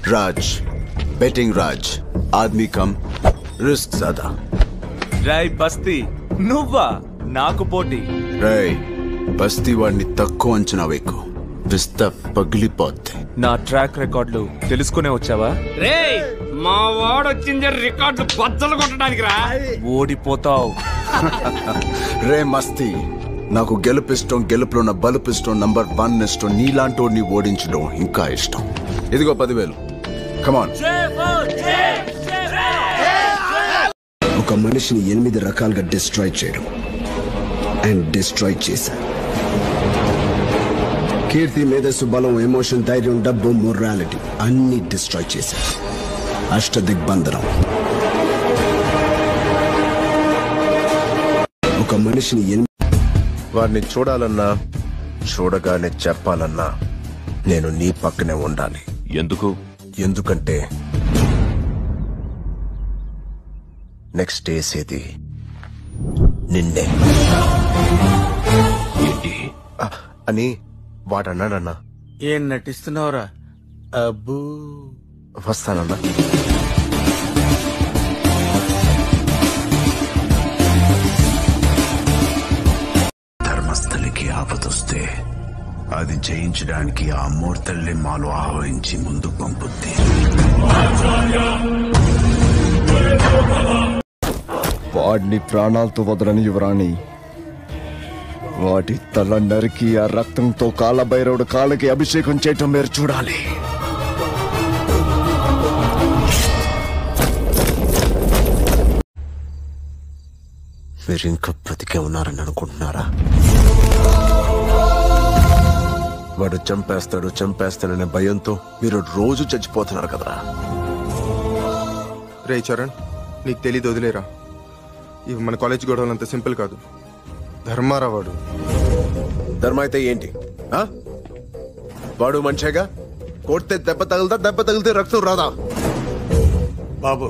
राज, betting राज, आदमी कम, risk ज्यादा। రాయ్ బస్తీ నువ్వా నాకు పోటీ? రాయ్ బస్తీ వాడిని తక్కువ అంచనా వేకు, పిస్తా పగిలిపోద్ది. నా ట్రాక్ రికార్డులు తెలుసుకునే వచ్చావా? రే మా వాడు వచ్చింది రికార్డు బద్దలు కొట్టడానికి రా. ఓడిపోతావు. రే మస్తీ, నాకు గెలుపిష్టం, గెలుపులో ఉన్న బలుపిష్టం, నంబర్ 1 ఇష్టం, నీలాంటోడిని ఓడించడం ఇంకా ఇష్టం. ఇదిగో 10,000. కమాన్. ఒక మనిషిని 8 రకాలుగా డిస్ట్రాయ్ చేయడం అండ్ డిస్ట్రాయ్ చేశా. కీర్తి, మేధస్సు, బలం, ఎమోషన్, ధైర్యం, డబ్బు, మొరాలిటీ అన్ని డిస్ట్రాయ్ చేశా. అష్టదిగ్బంధనం. ఒక మనిషిని వాడిని చూడాలన్నా, చూడగానే చెప్పాలన్నా నేను నీ పక్కనే ఉండాలి. ఎందుకు? ఎందుకంటే నెక్స్ట్ వేసేది నిన్నే. ఏంటి అని వాడన్నాడన్నా. ఏం నటిస్తున్నావురా? అబ్బూ వస్తానన్నా. ధర్మస్థలికి ఆపదొస్తే అది జయించడానికి ఆ మూర్తల్ని మాలో ఆహ్వానించి ముందు పంపుద్ది. వాడిని ప్రాణాలతో వదలని యువరాణి, వాటి తల నరికి ఆ రక్తంతో కాలభైరవుడు కాళ్ళకి అభిషేకం చేయటం మీరు చూడాలి. మీరు ఇంకా బ్రతికే ఉన్నారని అనుకుంటున్నారా? వాడు చంపేస్తాడనే భయంతో మీరు రోజు చచ్చిపోతున్నారు కదరా. రే చరణ్, నీకు తెలీదు, వదిలేరా. ఇవి మన కాలేజ్ గొడవలు అంత సింపుల్ కాదు. ధర్మారా వాడు. ధర్మ అయితే ఏంటి? వాడు మనిషేగా. కొడితే దెబ్బ తగిలితే రక్తం రాదా? బాబు